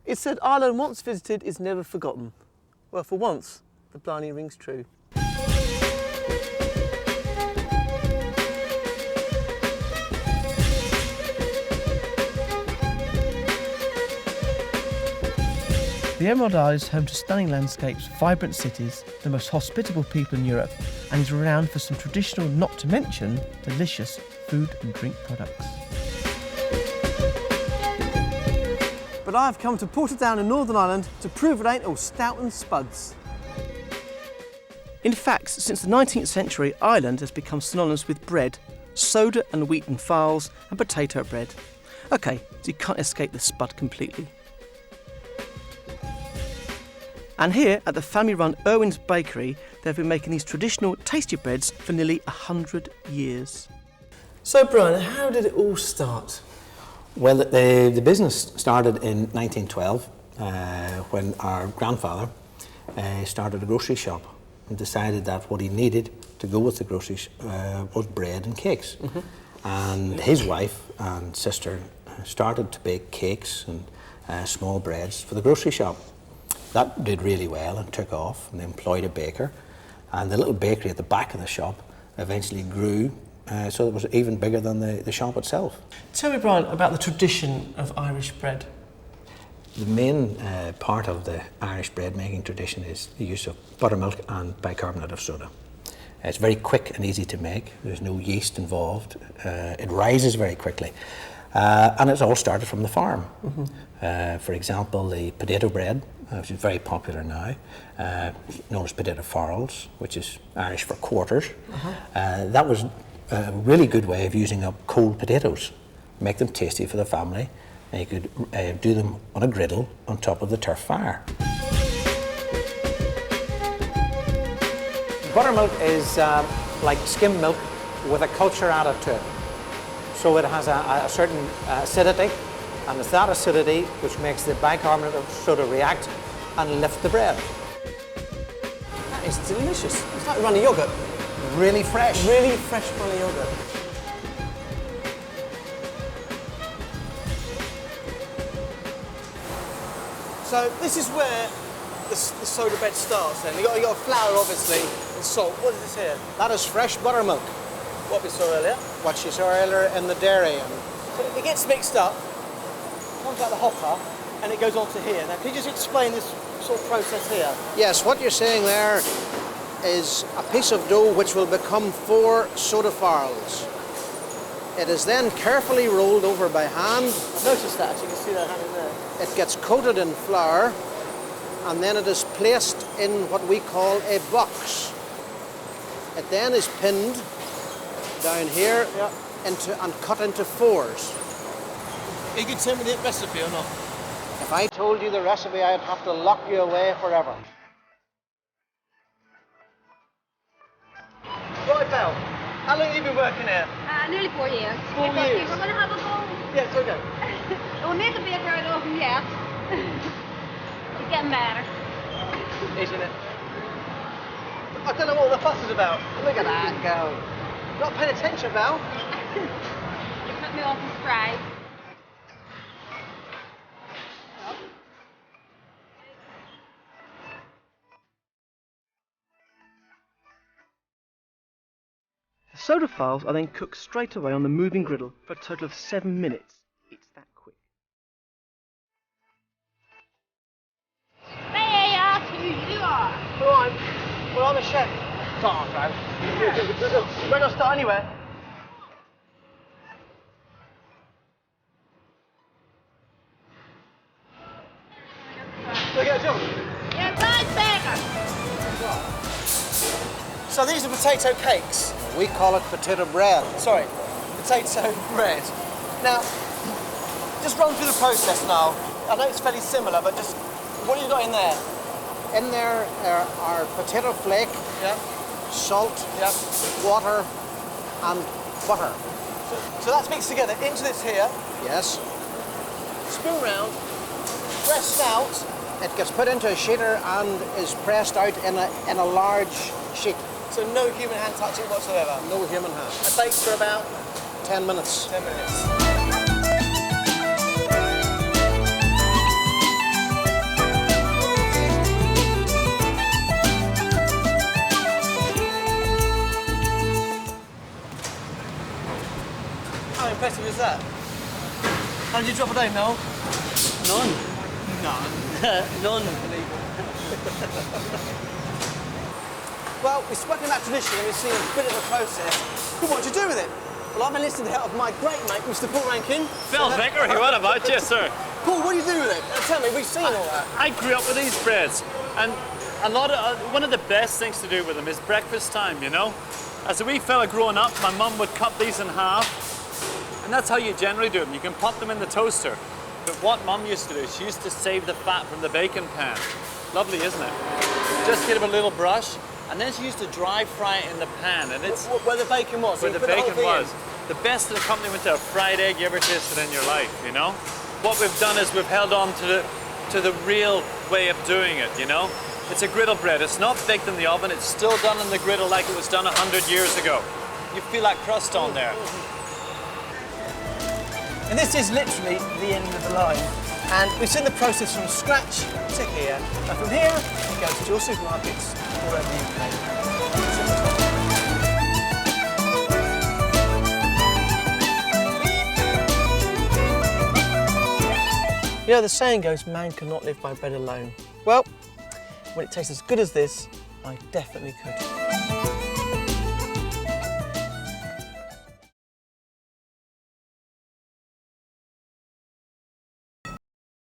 It's said Ireland once visited is never forgotten. Well, for once, the blarney rings true. The Emerald Isle is home to stunning landscapes, vibrant cities, the most hospitable people in Europe, and is renowned for some traditional, not to mention, delicious food and drink products. But I've come to Portadown in Northern Ireland to prove it ain't all stout and spuds. In fact, since the 19th century, Ireland has become synonymous with bread, soda and wheaten farls and potato bread. OK, so you can't escape the spud completely. And here at the family-run Irwins Bakery, they've been making these traditional tasty breads for nearly 100 years. So Brian, how did it all start? Well, the business started in 1912 when our grandfather started a grocery shop and decided that what he needed to go with the groceries was bread and cakes. Mm-hmm. And his wife and sister started to bake cakes and small breads for the grocery shop. That did really well and took off, and they employed a baker, and the little bakery at the back of the shop eventually grew so it was even bigger than the shop itself. Tell me, Brian, about the tradition of Irish bread. The main part of the Irish bread making tradition is the use of buttermilk and bicarbonate of soda. It's very quick and easy to make. There's no yeast involved. It rises very quickly. And it's all started from the farm. Mm-hmm. For example, the potato bread, which is very popular now, known as potato farls, which is Irish for quarters. Uh-huh. That was a really good way of using up cold potatoes, make them tasty for the family, and you could do them on a griddle on top of the turf fire. Buttermilk is like skim milk with a culture added to it. So it has a certain acidity, and it's that acidity which makes the bicarbonate of soda react and lift the bread. That is delicious. It's like runny yoghurt. Really fresh. Really fresh runny yoghurt. So this is where the soda bread starts then. You got flour obviously and salt. What is this here? That is fresh buttermilk. What we saw earlier? What you saw earlier in the dairy. So it gets mixed up, comes out the hopper, and it goes on to here. Now, can you just explain this sort of process here? Yes, what you're seeing there is a piece of dough which will become 4 soda farls. It is then carefully rolled over by hand. I've noticed that, you can see that hand in there. It gets coated in flour, and then it is placed in what we call a box. It then is pinned down here and cut into 4s. Are you going to tell me the recipe or not? If I told you the recipe, I'd have to lock you away forever. Right, Belle, how long have you been working here? Nearly 4 years. 4 years? We're going to have a go. Yes, okay. We'll make a baker out of them yet. It's getting better. Isn't it? I don't know what all the fuss is about. Look at that go. Not paying attention, Belle. You put me off the stride. The soda farls are then cooked straight away on the moving griddle for a total of 7 minutes. It's that quick. 3, 2, you are. Right, well, I'm a chef. Start, right? We're not start anywhere. So get a job. You're a nice baker. So these are potato cakes. We call it potato bread. Sorry, potato bread. Now, just run through the process now. I know it's fairly similar, but just what have you got in there? In there are potato flake, salt, water, and butter. So that's mixed together into this here. Yes. Spoon round, pressed out. It gets put into a sheeter and is pressed out in a large sheet. So no human hand touching whatsoever? No human hand. It bakes for about 10 minutes. 10 minutes. How impressive is that? How did you drop a day, Noel? None. None. Well, we've spoken about tradition and we've seen a bit of a process. But what do you do with it? Well, I've enlisted the help of my great mate, Mr. Paul Rankin. Phil Bakery, what about you, sir? Paul, what do you do with it? Tell me, we've seen all that. I grew up with these breads, and one of the best things to do with them is breakfast time, you know? As a wee fella growing up, my mum would cut these in half, and that's how you generally do them. You can pop them in the toaster. But what mum used to do, she used to save the fat from the bacon pan. Lovely, isn't it? Just get a little brush, and then she used to dry fry it in the pan, and it's... Where the bacon was? Where the bacon was. The best accompaniment to a fried egg you ever tasted in your life, you know? What we've done is we've held on to the real way of doing it, you know? It's a griddle bread. It's not baked in the oven. It's still done in the griddle like it was done 100 years ago. You feel that crust on there. And this is literally the end of the line. And we've seen the process from scratch to here. And from here, it goes to your supermarkets all over the UK. You know, the saying goes, man cannot live by bread alone. Well, when it tastes as good as this, I definitely could.